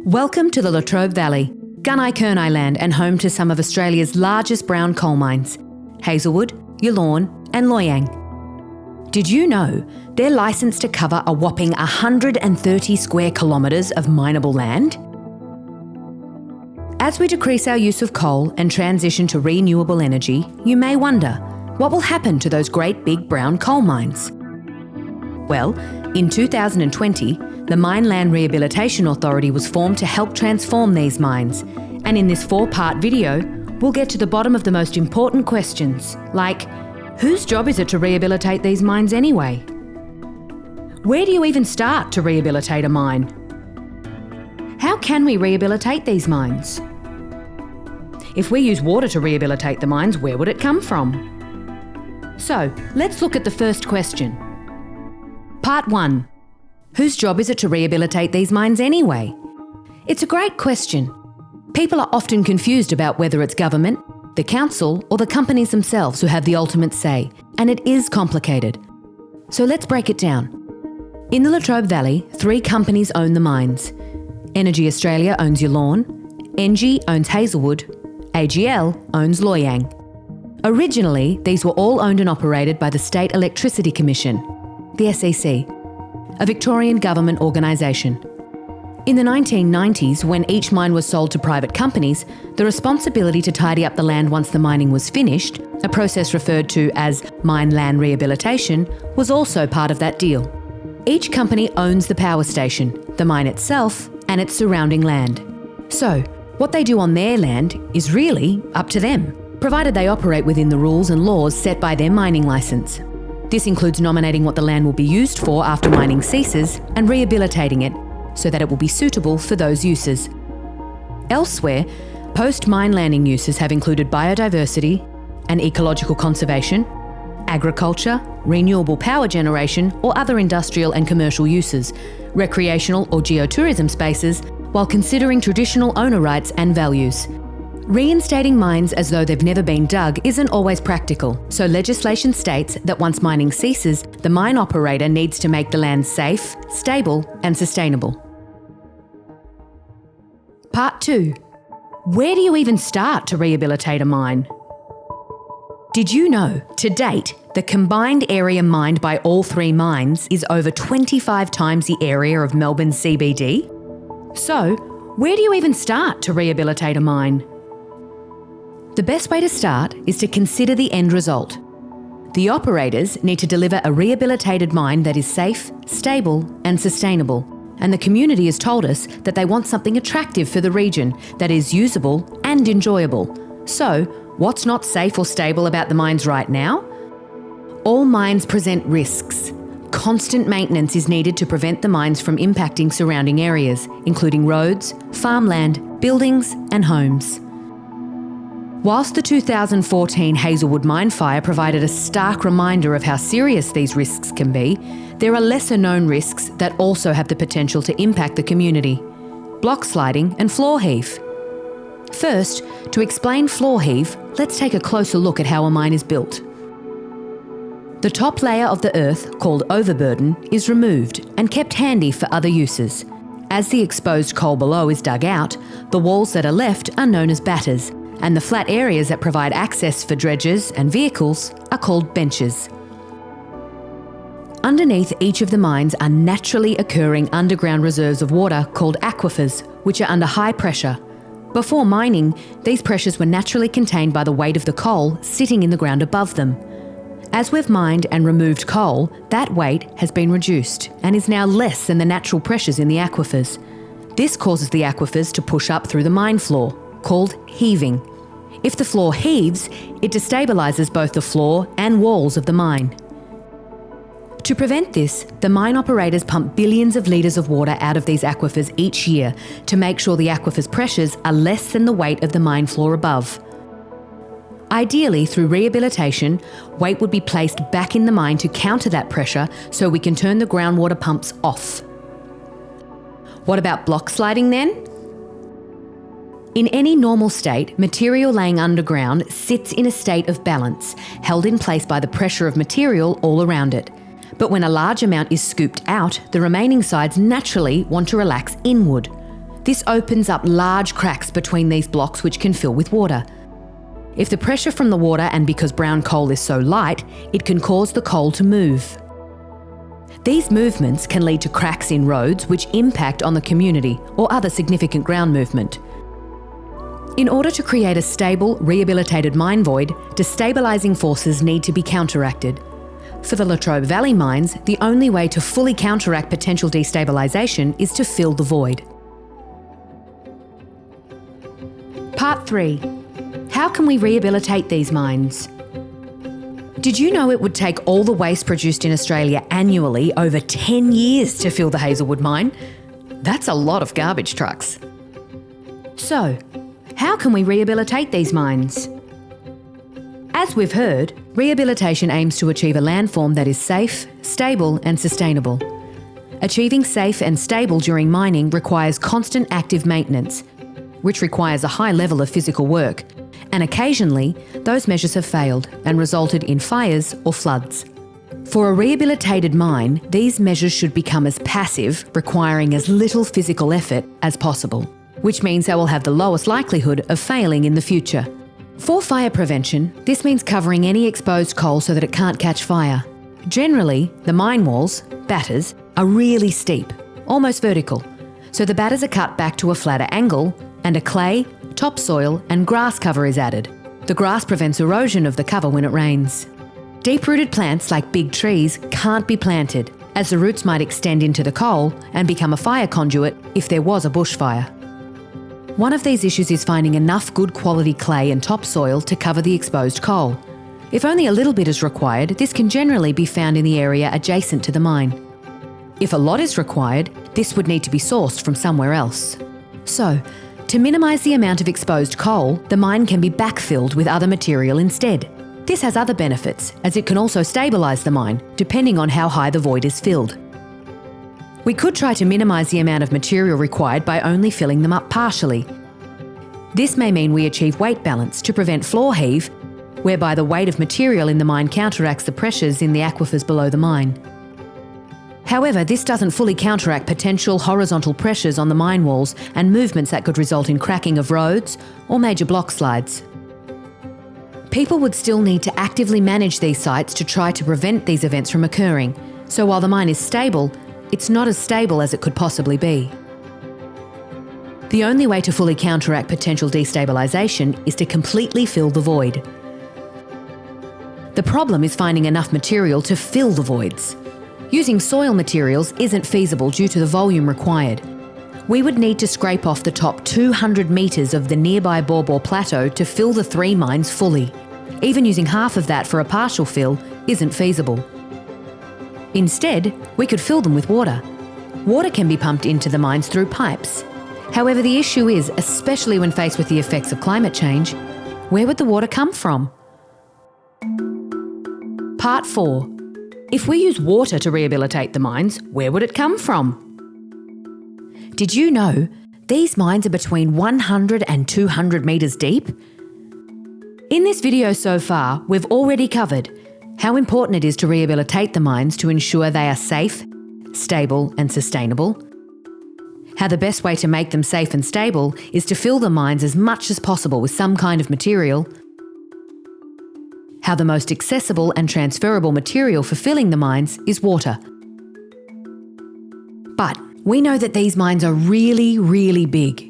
Welcome to the Latrobe Valley, Gunai-Kurnai land and home to some of Australia's largest brown coal mines, Hazelwood, Yallourn and Loy Yang. Did you know they're licensed to cover a whopping 130 square kilometres of mineable land? As we decrease our use of coal and transition to renewable energy, you may wonder, what will happen to those great big brown coal mines? Well, in 2020, the Mine Land Rehabilitation Authority was formed to help transform these mines. And in this 4-part video, we'll get to the bottom of the most important questions, like, whose job is it to rehabilitate these mines anyway? Where do you even start to rehabilitate a mine? How can we rehabilitate these mines? If we use water to rehabilitate the mines, where would it come from? So, let's look at the first question. Part 1. Whose job is it to rehabilitate these mines anyway? It's a great question. People are often confused about whether it's government, the council, or the companies themselves who have the ultimate say, and it is complicated. So let's break it down. In the Latrobe Valley, 3 companies own the mines. Energy Australia owns Yallourn, Engie owns Hazelwood, AGL owns Loy Yang. Originally, these were all owned and operated by the State Electricity Commission, the SEC, a Victorian government organisation. In the 1990s, when each mine was sold to private companies, the responsibility to tidy up the land once the mining was finished, a process referred to as Mine Land Rehabilitation, was also part of that deal. Each company owns the power station, the mine itself, and its surrounding land. So, what they do on their land is really up to them, provided they operate within the rules and laws set by their mining licence. This includes nominating what the land will be used for after mining ceases and rehabilitating it so that it will be suitable for those uses. Elsewhere, post-mine landing uses have included biodiversity and ecological conservation, agriculture, renewable power generation or other industrial and commercial uses, recreational or geotourism spaces, while considering traditional owner rights and values. Reinstating mines as though they've never been dug isn't always practical, so legislation states that once mining ceases, the mine operator needs to make the land safe, stable and sustainable. Part 2. Where do you even start to rehabilitate a mine? Did you know, to date, the combined area mined by all 3 mines is over 25 times the area of Melbourne CBD? So, where do you even start to rehabilitate a mine? The best way to start is to consider the end result. The operators need to deliver a rehabilitated mine that is safe, stable and sustainable. And the community has told us that they want something attractive for the region that is usable and enjoyable. So, what's not safe or stable about the mines right now? All mines present risks. Constant maintenance is needed to prevent the mines from impacting surrounding areas, including roads, farmland, buildings and homes. Whilst the 2014 Hazelwood mine fire provided a stark reminder of how serious these risks can be, there are lesser known risks that also have the potential to impact the community: block sliding and floor heave. First, to explain floor heave, let's take a closer look at how a mine is built. The top layer of the earth, called overburden, is removed and kept handy for other uses. As the exposed coal below is dug out, the walls that are left are known as batters, and the flat areas that provide access for dredgers and vehicles are called benches. Underneath each of the mines are naturally occurring underground reserves of water called aquifers, which are under high pressure. Before mining, these pressures were naturally contained by the weight of the coal sitting in the ground above them. As we've mined and removed coal, that weight has been reduced and is now less than the natural pressures in the aquifers. This causes the aquifers to push up through the mine floor, called heaving. If the floor heaves, it destabilises both the floor and walls of the mine. To prevent this, the mine operators pump billions of litres of water out of these aquifers each year to make sure the aquifer's pressures are less than the weight of the mine floor above. Ideally, through rehabilitation, weight would be placed back in the mine to counter that pressure so we can turn the groundwater pumps off. What about block sliding then? In any normal state, material laying underground sits in a state of balance, held in place by the pressure of material all around it. But when a large amount is scooped out, the remaining sides naturally want to relax inward. This opens up large cracks between these blocks which can fill with water. If the pressure from the water, and because brown coal is so light, it can cause the coal to move. These movements can lead to cracks in roads which impact on the community or other significant ground movement. In order to create a stable, rehabilitated mine void, destabilising forces need to be counteracted. For the Latrobe Valley mines, the only way to fully counteract potential destabilisation is to fill the void. Part 3. How can we rehabilitate these mines? Did you know it would take all the waste produced in Australia annually over 10 years to fill the Hazelwood mine? That's a lot of garbage trucks. So, how can we rehabilitate these mines? As we've heard, rehabilitation aims to achieve a landform that is safe, stable and sustainable. Achieving safe and stable during mining requires constant active maintenance, which requires a high level of physical work, and occasionally those measures have failed and resulted in fires or floods. For a rehabilitated mine, these measures should become as passive, requiring as little physical effort as possible, which means they will have the lowest likelihood of failing in the future. For fire prevention, this means covering any exposed coal so that it can't catch fire. Generally, the mine walls, batters, are really steep, almost vertical, so the batters are cut back to a flatter angle and a clay, topsoil and grass cover is added. The grass prevents erosion of the cover when it rains. Deep-rooted plants like big trees can't be planted, as the roots might extend into the coal and become a fire conduit if there was a bushfire. One of these issues is finding enough good quality clay and topsoil to cover the exposed coal. If only a little bit is required, this can generally be found in the area adjacent to the mine. If a lot is required, this would need to be sourced from somewhere else. So, to minimise the amount of exposed coal, the mine can be backfilled with other material instead. This has other benefits, as it can also stabilise the mine, depending on how high the void is filled. We could try to minimise the amount of material required by only filling them up partially. This may mean we achieve weight balance to prevent floor heave, whereby the weight of material in the mine counteracts the pressures in the aquifers below the mine. However, this doesn't fully counteract potential horizontal pressures on the mine walls and movements that could result in cracking of roads or major block slides. People would still need to actively manage these sites to try to prevent these events from occurring, so while the mine is stable, it's not as stable as it could possibly be. The only way to fully counteract potential destabilisation is to completely fill the void. The problem is finding enough material to fill the voids. Using soil materials isn't feasible due to the volume required. We would need to scrape off the top 200 metres of the nearby Borbor Plateau to fill the 3 mines fully. Even using half of that for a partial fill isn't feasible. Instead, we could fill them with water. Water can be pumped into the mines through pipes. However, the issue is, especially when faced with the effects of climate change, where would the water come from? Part 4. If we use water to rehabilitate the mines, where would it come from? Did you know these mines are between 100 and 200 metres deep? In this video so far, we've already covered how important it is to rehabilitate the mines to ensure they are safe, stable and sustainable, how the best way to make them safe and stable is to fill the mines as much as possible with some kind of material, how the most accessible and transferable material for filling the mines is water. But we know that these mines are really, really big.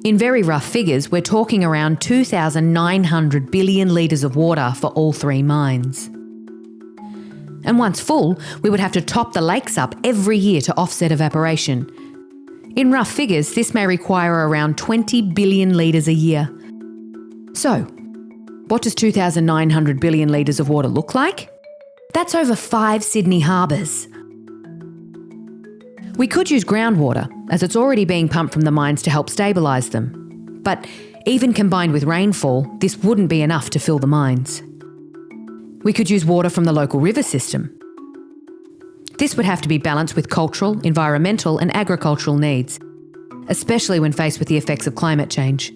In very rough figures, we're talking around 2,900 billion litres of water for all 3 mines. And once full, we would have to top the lakes up every year to offset evaporation. In rough figures, this may require around 20 billion litres a year. So, what does 2,900 billion litres of water look like? That's over 5 Sydney harbours. We could use groundwater, as it's already being pumped from the mines to help stabilise them. But even combined with rainfall, this wouldn't be enough to fill the mines. We could use water from the local river system. This would have to be balanced with cultural, environmental and agricultural needs, especially when faced with the effects of climate change.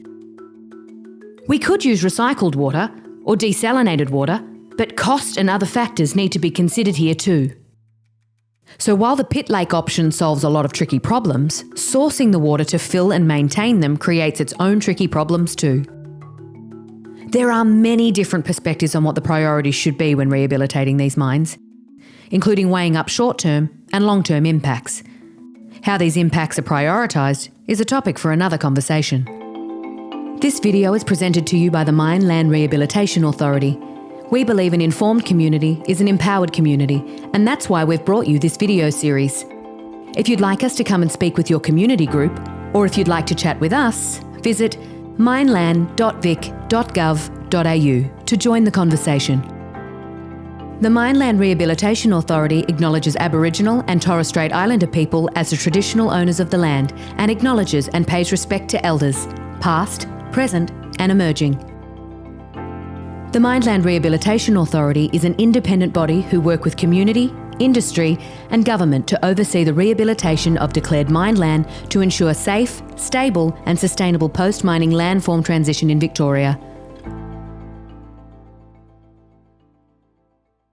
We could use recycled water or desalinated water, but cost and other factors need to be considered here too. So while the pit lake option solves a lot of tricky problems, sourcing the water to fill and maintain them creates its own tricky problems too. There are many different perspectives on what the priorities should be when rehabilitating these mines, including weighing up short-term and long-term impacts. How these impacts are prioritised is a topic for another conversation. This video is presented to you by the Mine Land Rehabilitation Authority. We believe an informed community is an empowered community, and that's why we've brought you this video series. If you'd like us to come and speak with your community group, or if you'd like to chat with us, visit mineland.vic.gov.au to join the conversation. The Mine Land Rehabilitation Authority acknowledges Aboriginal and Torres Strait Islander people as the traditional owners of the land and acknowledges and pays respect to elders, past, present and emerging. The Mine Land Rehabilitation Authority is an independent body who work with community, industry and government to oversee the rehabilitation of declared mined land to ensure safe, stable and sustainable post-mining landform transition in Victoria.